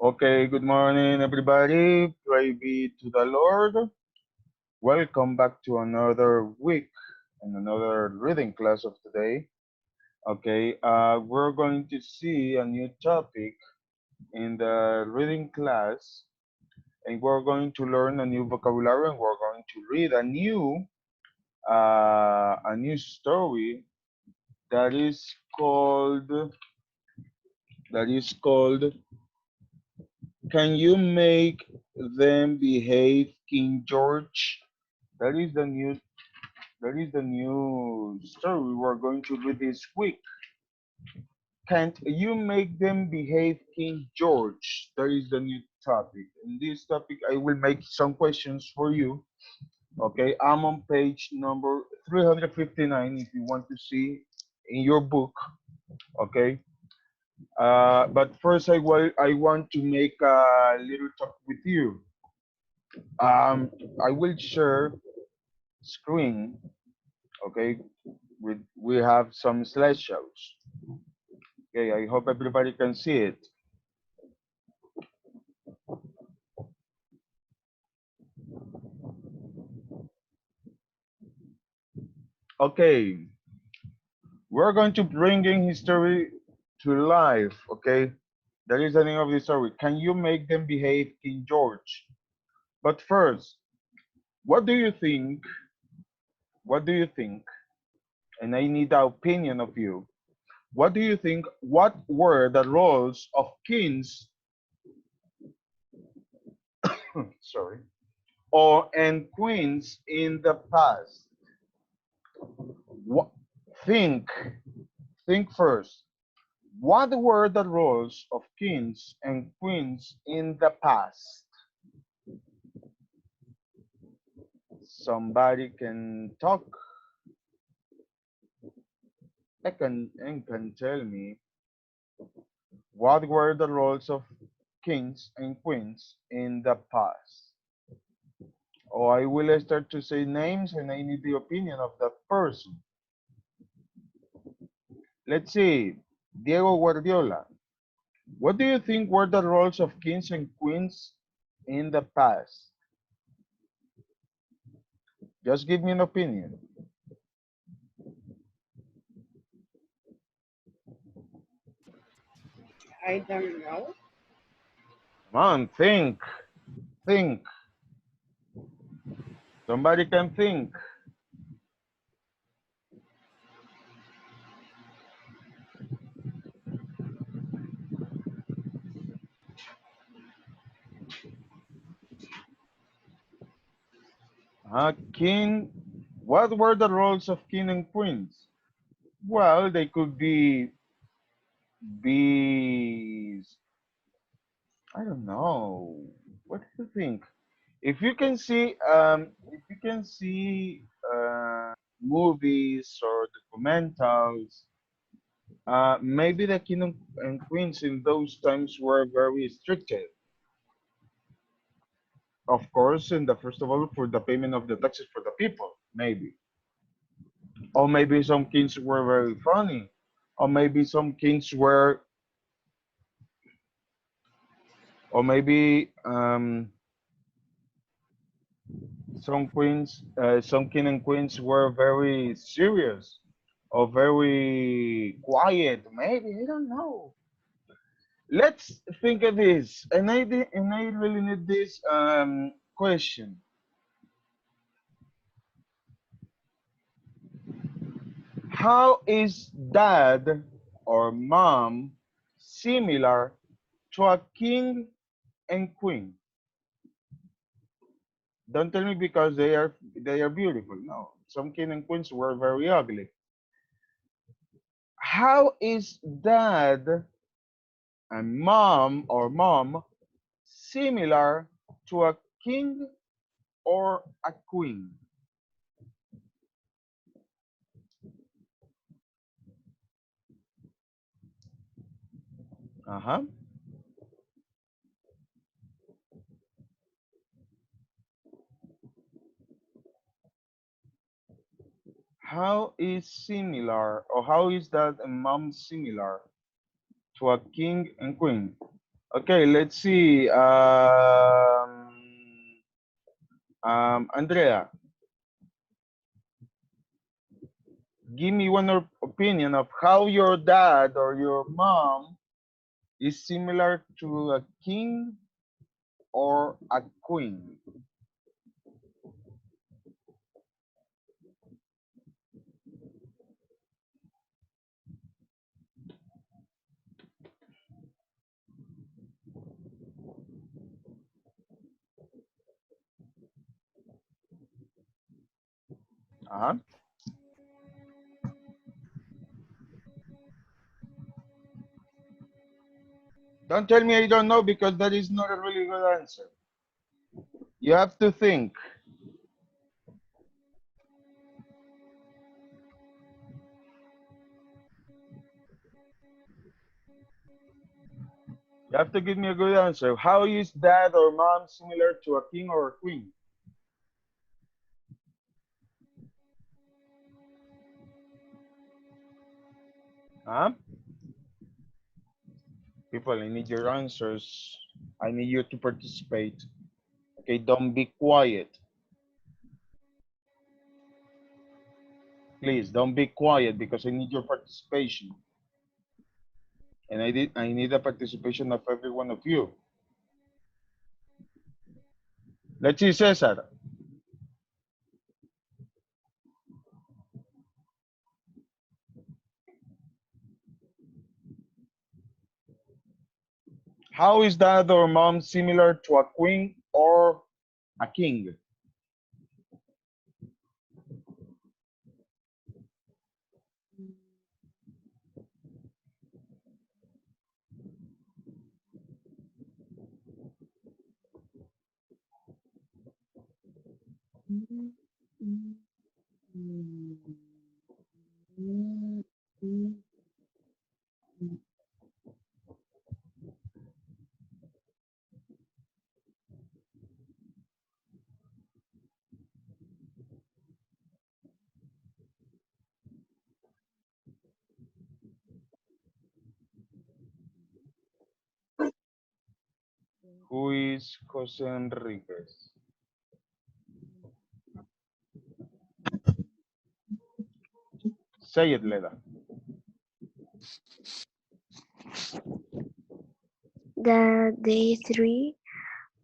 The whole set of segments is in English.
Okay, good morning, everybody. Praise be to the Lord. Welcome back to another week and another reading class of today. Okay, we're going to see a new topic in the reading class, and we're going to learn a new vocabulary, and we're going to read a new story that is called that is called "Can You Make Them Behave, King George?" That is the new story we're going to read this week. Can't you make them behave, King George? That is the new topic. In this topic, I will make some questions for you. Okay, I'm on page number 359 if you want to see in your book. Okay, but first I want to make a little talk with you. I will share screen. Okay, we have some slideshows. Okay, I hope everybody can see it. Okay, we're going to bring in history to life. Okay, that is the name of the story. Can you make them behave, King George? But first, what do you think? What do you think? And I need the opinion of you. What do you think? What were the roles of kings? Sorry, or and queens in the past? What, think, think first. What were the roles of kings and queens in the past? Somebody can talk and can tell me what were the roles of kings and queens in the past. Or I will start to say names and I need the opinion of that person. Let's see, Diego Guardiola. What do you think were the roles of kings and queens in the past? Just give me an opinion. I don't know. Come on, think. Somebody can think. King, what were the roles of king and queens? Well, they could be, I don't know. What do you think? If you can see movies or documentals, maybe the king and queens in those times were very restricted. Of course, and the first of all, for the payment of the taxes for the people, maybe. Or maybe some kings were very funny. Or maybe some kings were, or maybe some king and queens were very serious or very quiet. Maybe I don't know. Let's think of this, and I really need this question. How is dad or mom similar to a king and queen? Don't tell me because they are beautiful. No, some king and queens were very ugly. How is dad and mom similar to a king or a queen? Uh-huh. How is similar or how is that a mom similar to a king and queen? Okay, let's see. Andrea, give me one opinion of how your dad or your mom is similar to a king or a queen. Uh-huh. Don't tell me I don't know because that is not a really good answer. You have to think. You have to give me a good answer. How is dad or mom similar to a king or a queen? Huh? People, I need your answers. I need you to participate. Okay, don't be quiet. Please don't be quiet because I need your participation. And I need the participation of every one of you. Let's see, Cesar. How is dad or mom similar to a queen or a king? Who is Jose Enriquez? Say it, Leda. They three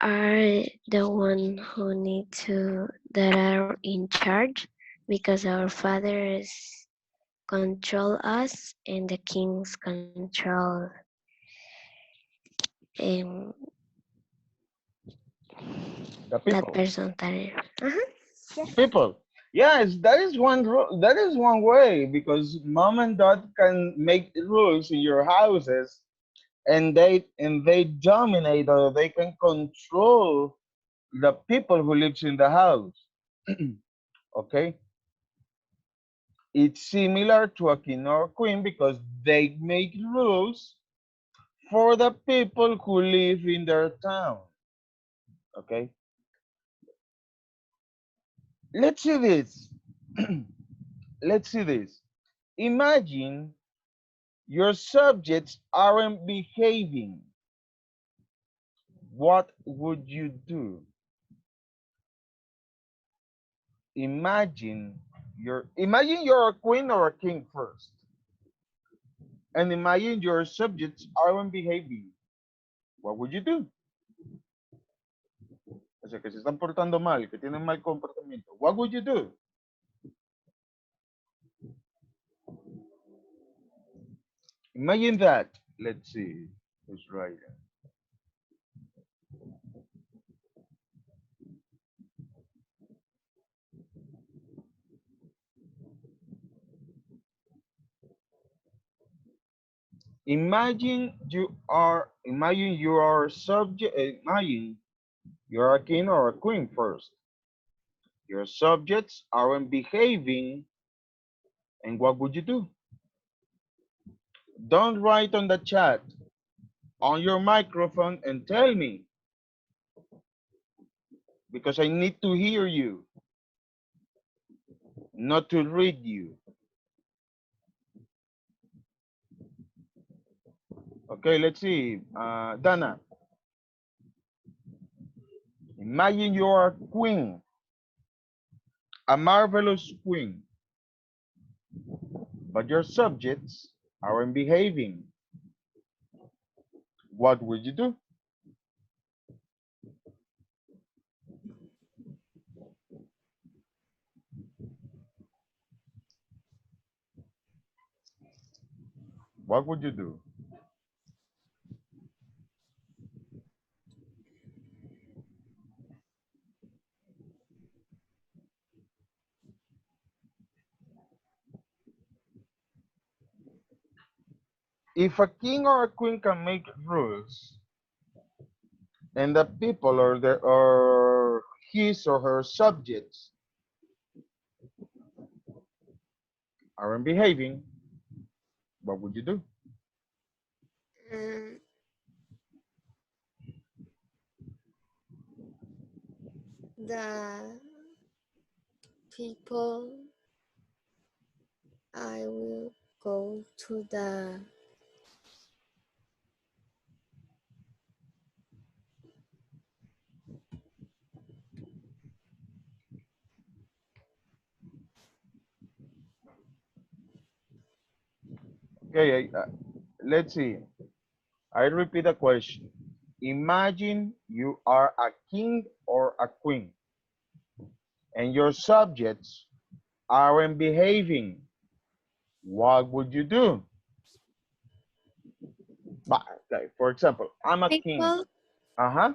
are the one who need to that are in charge because our fathers control us and the kings control um, The that people. person. Uh-huh. Yes. People. Yes, that is one that is one way because mom and dad can make rules in your houses and they dominate or they can control the people who lives in the house. Okay, it's similar to a king or queen because they make rules for the people who live in their town. Okay, let's see this. Let's see this. Imagine your subjects aren't behaving. What would you do? Imagine you're a queen or a king first. And imagine your subjects aren't behaving. What would you do? O sea, que se están portando mal, que tienen mal comportamiento. What would you do? Imagine that. Let's see who's right. Imagine you are subject. Imagine you're a king or a queen first. Your subjects aren't behaving, and what would you do? Don't write on the chat, on your microphone, and tell me because I need to hear you, not to read you. Okay, let's see. Dana, imagine you are a queen, a marvelous queen, but your subjects aren't behaving. What would you do? What would you do? If a king or a queen can make rules, and the people or his or her subjects aren't behaving, what would you do? Um, the people, I will go to the Okay, let's see. I repeat the question. Imagine you are a king or a queen, and your subjects aren't behaving. What would you do? Okay, for example, I'm a king. people. Uh-huh.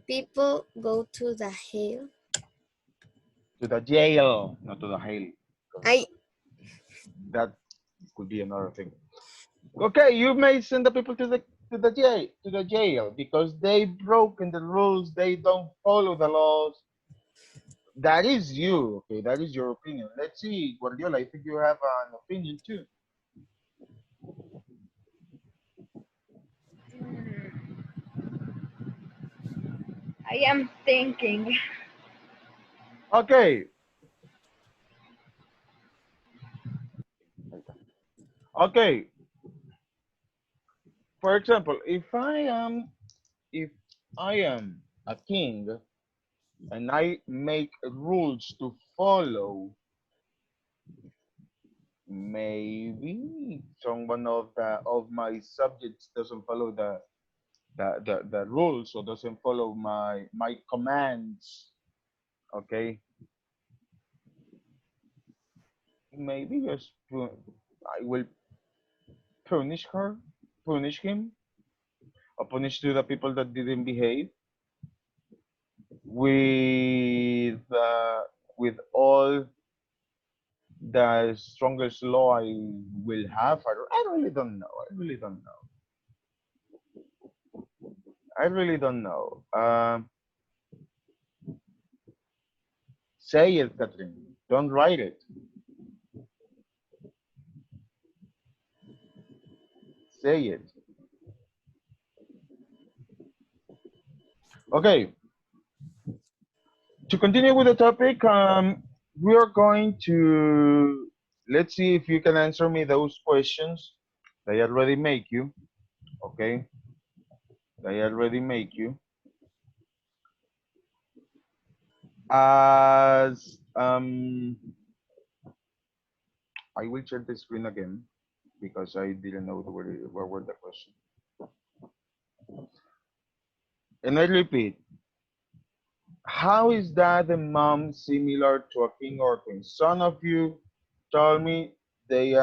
People go to the hill. To the jail, not to the hail. I That could be another thing. Okay, you may send the people to the jail because they broken the rules, they don't follow the laws. That is you, okay? That is your opinion. Let's see, Guardiola, I think you have an opinion too. I am thinking. Okay, okay. For example, if I am a king and I make rules to follow, maybe someone of my subjects doesn't follow the rules or doesn't follow my commands. Okay, maybe I will punish her, punish him, or punish to the people that didn't behave with uh, with all the strongest law I will have. I really don't know. I really don't know. I really don't know. Say it, Catherine. Don't write it. Say it. Okay. To continue with the topic, we are going to let's see if you can answer me those questions. They already make you. Okay. They already make you. As I will share the screen again because I didn't know what were the questions. And I repeat, how is that the mom similar to a king or queen? Some of you told me they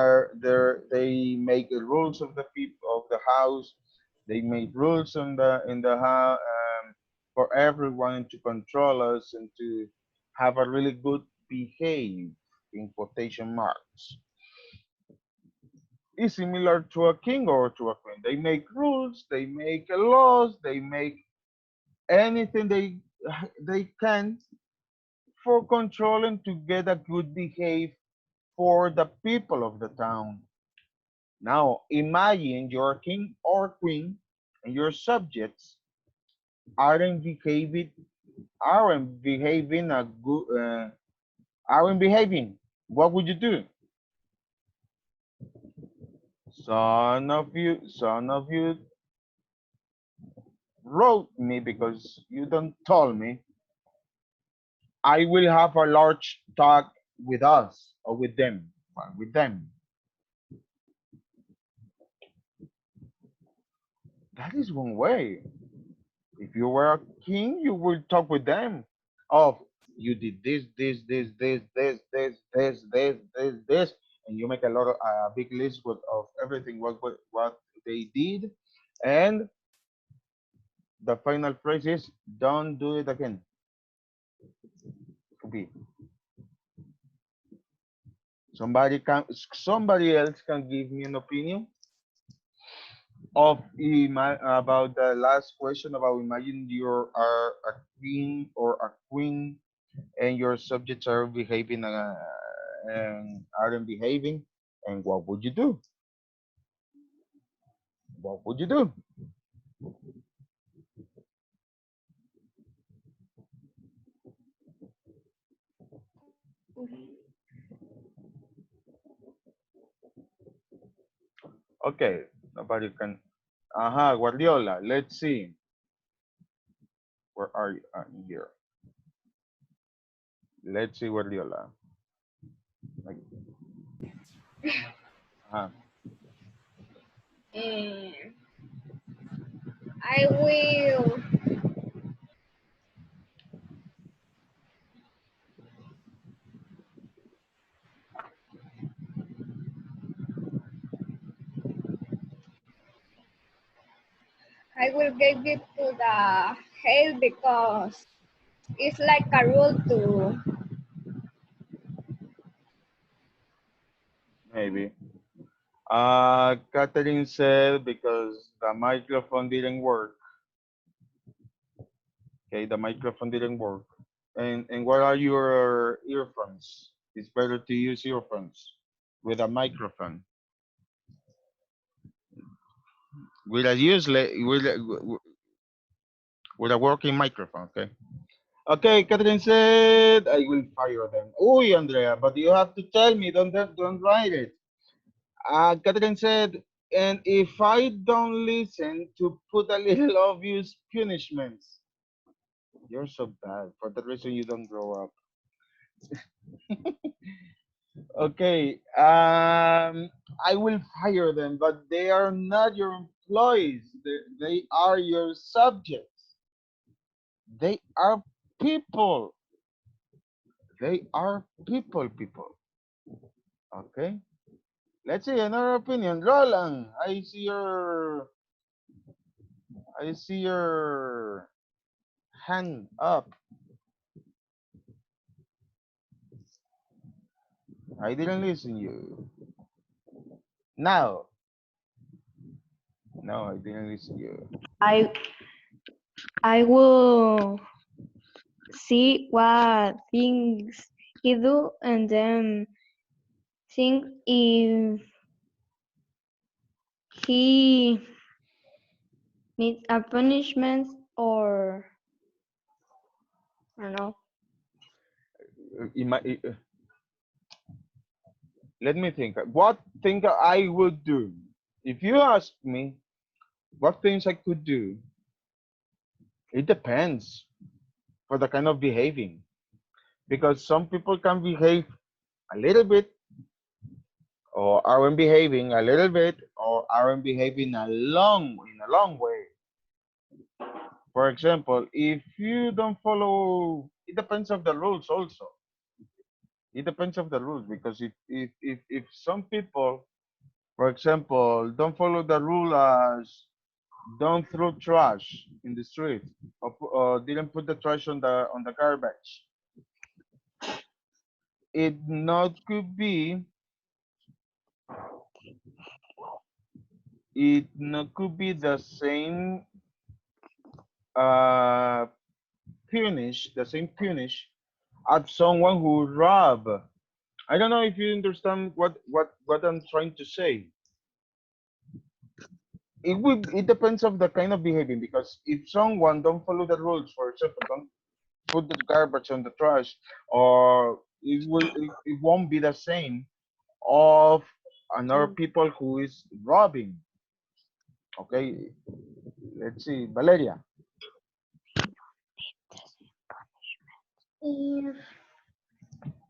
make the rules of the people of the house. They make rules in the house for everyone to control us and to have a really good behave in quotation marks. Is similar to a king or to a queen. They make rules, they make laws, they make anything they can for controlling to get a good behave for the people of the town. Now imagine you're king or queen and your subjects aren't behaving aren't behaving a good aren't behaving. What would you do? Some of you wrote me because you don't told me. I will have a large talk with us or with them. Well, with them. That is one way. If you were a king, you will talk with them. Of you did this, and you make a lot of a big list of everything what they did, and the final phrase is don't do it again. Could be somebody else can give me an opinion of about the last question about imagine you are a queen or a queen and your subjects are behaving and aren't behaving, and what would you do? What would you do? Okay, nobody can. Guardiola. Let's see. Where are you? Here. Let's see Guardiola. Like, uh Mm, I will. I will give it to the head because it's like a rule to. Maybe. Catherine said because the microphone didn't work. Okay, the microphone didn't work. And what are your earphones? It's better to use earphones with a microphone. With a useless with a working microphone. Okay. Okay, Catherine said I will fire them. Oh, Andrea, but you have to tell me. Don't write it. Catherine said, and if I don't listen to put a little obvious punishments, you're so bad for the reason you don't grow up. Okay, I will fire them, but they are not your employees. They are your subjects. They are people. They are people. Okay. Let's see another opinion. Roland, I see your hand up. I didn't listen you. Now. No, I didn't listen you. I I will see what things he do and then think if he needs a punishment or I don't know. Let me think. What thing I would do? If you ask me what things I could do, it depends for the kind of behaving. Because some people can behave a little bit or aren't behaving a little bit or aren't behaving in a long way. For example, if you don't follow, it depends of the rules also. It depends of the rules because if some people, for example, don't follow the rule as don't throw trash in the street or didn't put the trash on the garbage, it not could be it not could be the same uh punish at someone who rob. I don't know if you understand what I'm trying to say. It depends of the kind of behavior because if someone don't follow the rules, for example, don't put the garbage on the trash, or it won't be the same of another people who is robbing. Okay, let's see, Valeria. If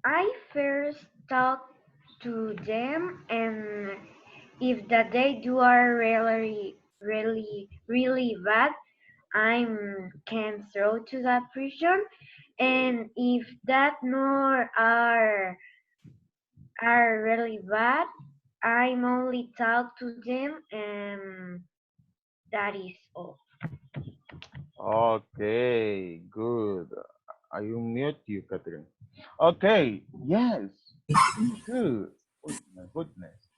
I first talk to them and if that they do are really bad, I can throw to that prison. And if that more are really bad, I'm only talk to them and that is all. Okay, good. I unmute you, Catherine. Okay, yes, good. Oh my goodness,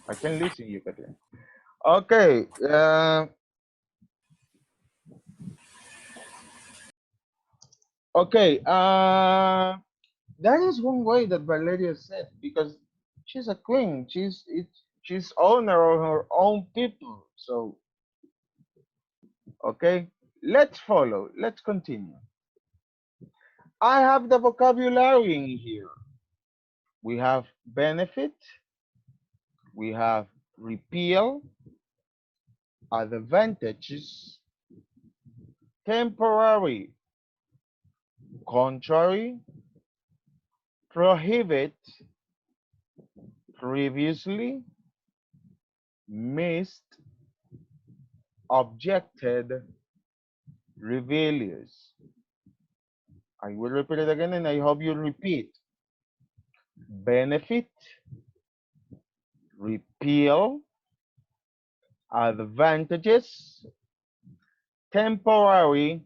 I can listen to you, Catherine. Okay, okay. That is one way that Valeria said because she's a queen. She's owner of her own people. So okay, let's follow. Let's continue. I have the vocabulary in here. We have benefit. We have repeal, advantages, temporary, contrary, prohibit, previously, missed, objected, rebellious. I will repeat it again and I hope you repeat. Benefit, repeal, advantages, temporary,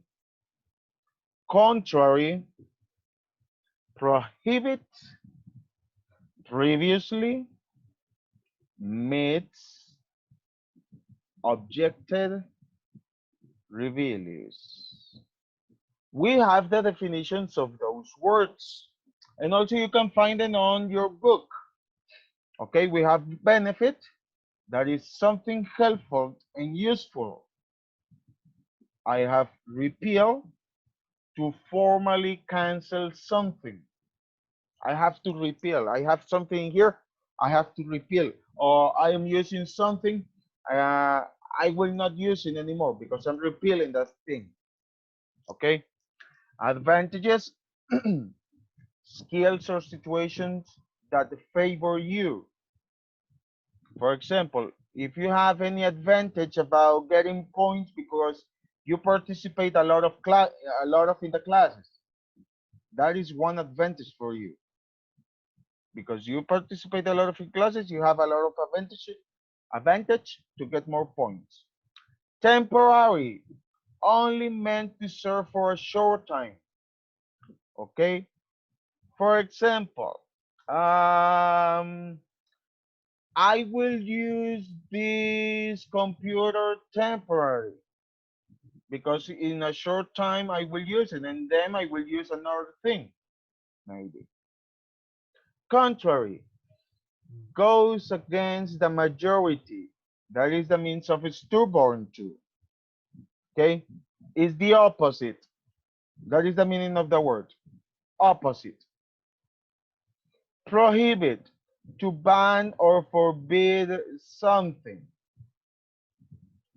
contrary, prohibit, previously, meets, objected, rebellious. We have the definitions of those words. And also you can find them on your book. Okay, we have benefit, that is something helpful and useful. I have repeal, to formally cancel something. I have to repeal. I have something here, I have to repeal. Or I am using something, I will not use it anymore because I'm repealing that thing. Okay, advantages, skills or situations that favor you. For example, if you have any advantage about getting points because you participate a lot of in the classes, that is one advantage for you. Because you participate a lot of in classes, you have a lot of advantage to get more points. Temporary, only meant to serve for a short time. Okay. For example, I will use this computer temporary because in a short time I will use it and then I will use another thing, maybe. Contrary, goes against the majority. That is the means of stubborn to. Okay, is the opposite. That is the meaning of the word. Opposite. Prohibit, to ban or forbid something.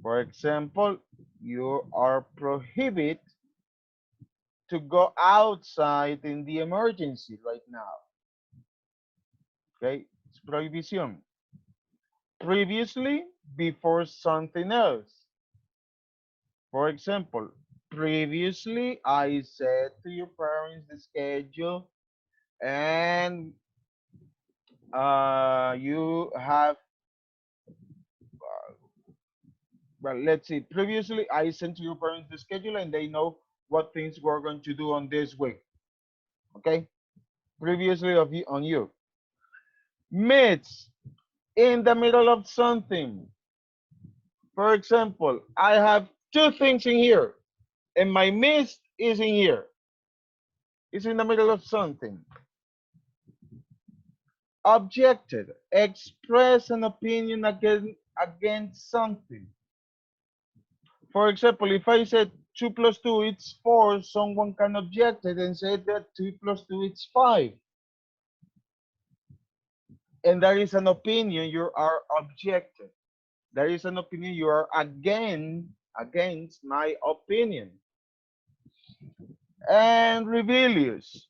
For example, you are prohibited to go outside in the emergency right now. Okay, it's prohibition. Previously, before something else. For example, previously I said to your parents the schedule and you have, well, let's see, previously I sent to your parents the schedule and they know what things we're going to do on this week. Okay, previously on you. Midst, in the middle of something. For example, I have two things in here and my midst is in here. It's in the middle of something. Objected, express an opinion against something. For example, if I said 2 plus 2 it's 4, someone can object it and say that 2 plus 2 it's 5. And there is an opinion, you are objective. There is an opinion, you are against my opinion. And rebellious,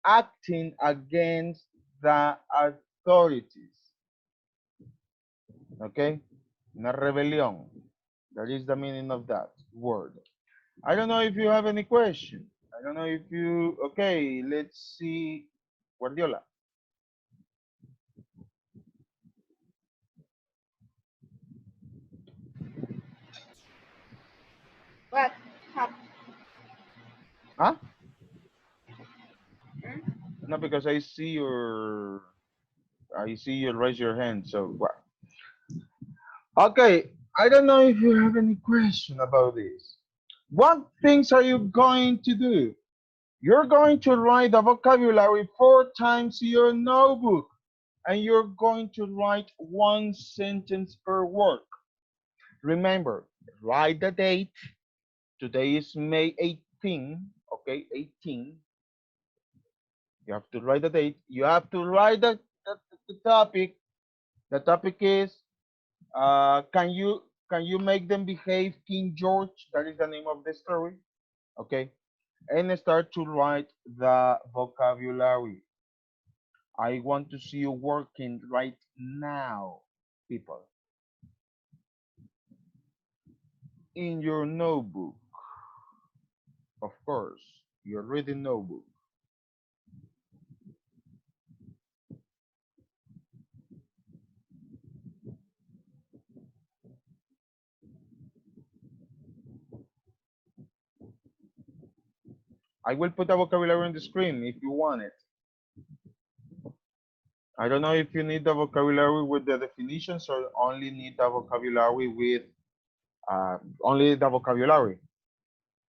acting against the authorities. Okay? Una rebelión. That is the meaning of that word. I don't know if you have any question. I don't know if you, okay, let's see. Guardiola. What happened? Huh? No, because I see you raise your hand. So, what? Okay, I don't know if you have any question about this. What things are you going to do? You're going to write the vocabulary 4 times in your notebook, and you're going to write 1 sentence per word. Remember, write the date. Today is May 18, okay, 18. You have to write the date. You have to write the topic. The topic is, can you make them behave, King George? That is the name of the story, okay? And start to write the vocabulary. I want to see you working right now, people, in your notebook. Of course, your reading notebook. I will put the vocabulary on the screen if you want it. I don't know if you need the vocabulary with the definitions or only need the vocabulary with only the vocabulary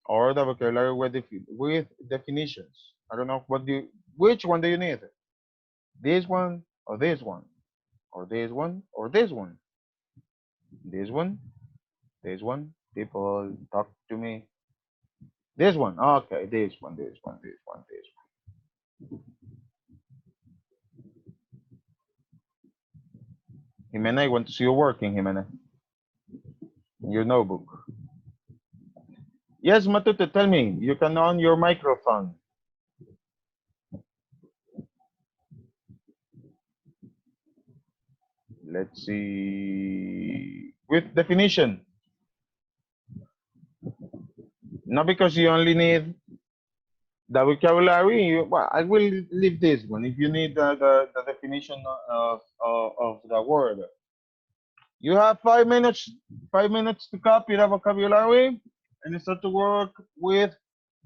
or the vocabulary with definitions. I don't know which one do you need? This one or this one or this one or this one? This one, this one. People talk to me. This one, okay. This one, this one, this one, this one. Jimena, I want to see you working, Jimena. Your notebook. Yes, Matute, tell me. You can on your microphone. Let's see. With definition. Not because you only need the vocabulary. Well, I will leave this one. If you need the definition of the word. You have 5 minutes to copy the vocabulary and start to work with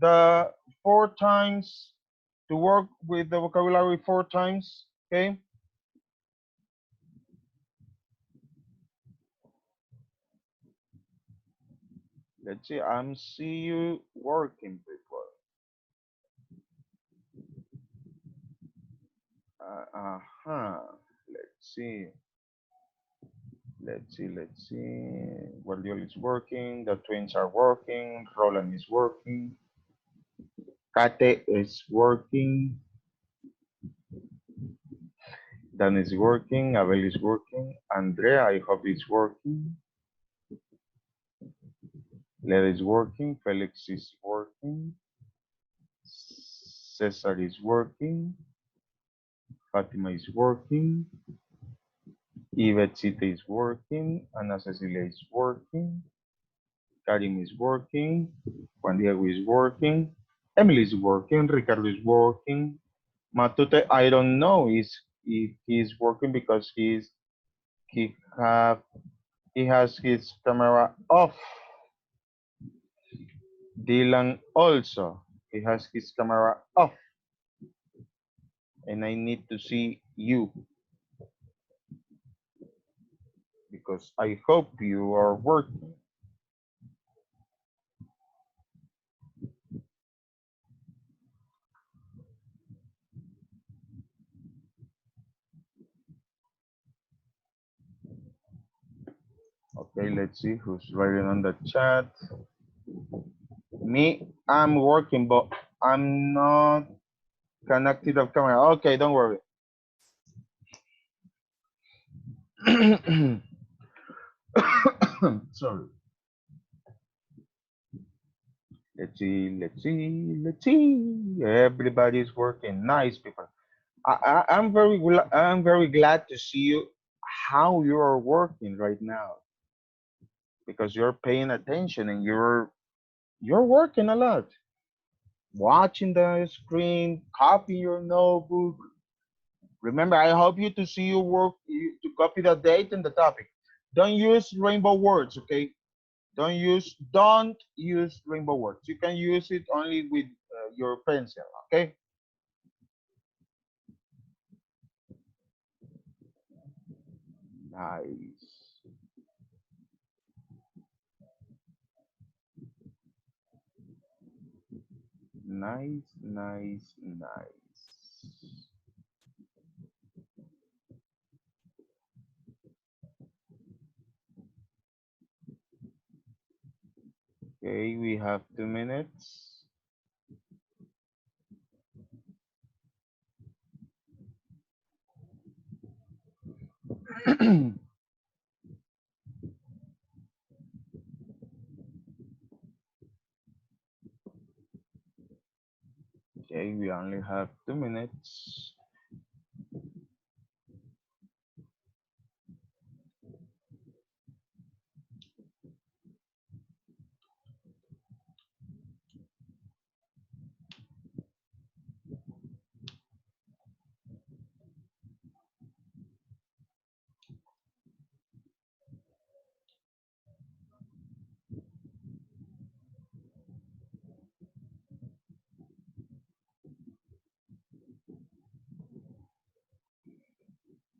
the 4 times, to work with the vocabulary 4 times, okay? Let's see, I'm see you working, people. Let's see. Let's see. Guardiola is working. The twins are working. Roland is working. Kate is working. Dan is working. Abel is working. Andrea, I hope is working. Leda is working. Felix is working. Cesar is working. Fatima is working. Yvette is working. Ana Cecilia is working. Karim is working. Juan Diego is working. Emily is working. Ricardo is working. Matute, I don't know if he's working because he has his camera off. Dylan also, he has his camera off. And I need to see you. Because I hope you are working. Okay, let's see who's writing on the chat. Me, I'm working, but I'm not connected to camera. Okay, don't worry. Sorry. Let's see, let's see, let's see. Everybody's working. Nice, people. I'm very glad to see you how you are working right now because you're paying attention and you're working a lot. Watching the screen, copy your notebook. Remember, I hope you to see your work to copy the date and the topic. Don't use rainbow words, okay? Don't use rainbow words. You can use it only with your pencil, okay? Nice. Nice, nice, nice. Okay, we have 2 minutes. Okay, we only have 2 minutes.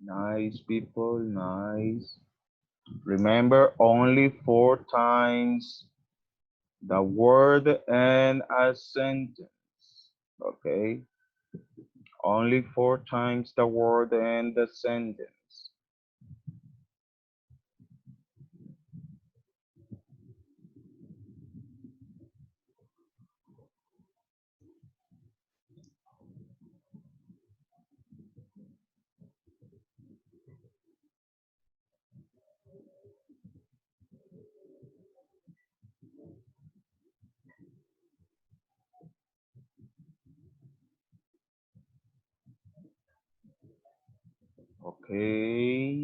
Nice, people, nice. Remember, only 4 times the word and a sentence. Okay, only 4 times the word and the sentence. Okay,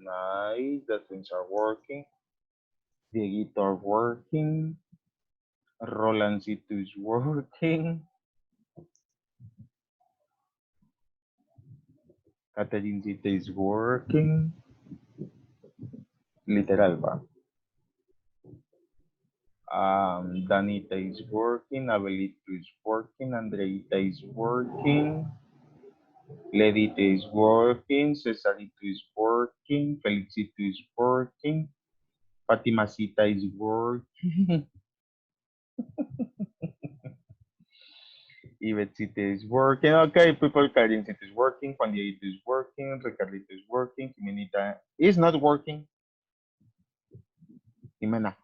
nice. The things are working. The guitar working. Rolandcito is working. Catarincita is working. Literal ba? Danita is working. Abelito is working. Andreita is working. Ledita is working. Cesarito is working. Felixito is working. Fatimacita is working. Ivetsita is working. Okay, people, Karincita is working. Juan Dieguito is working. Ricardito is working. Jimenita is not working. Jimena,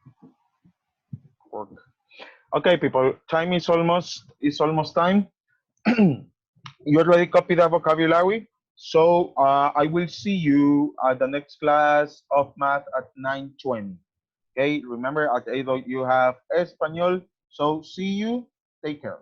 work. Okay, people, time is almost time. You already copied the vocabulary. So I will see you at the next class of math at 9:20. Okay, remember at 8 you have Espanol. So see you. Take care.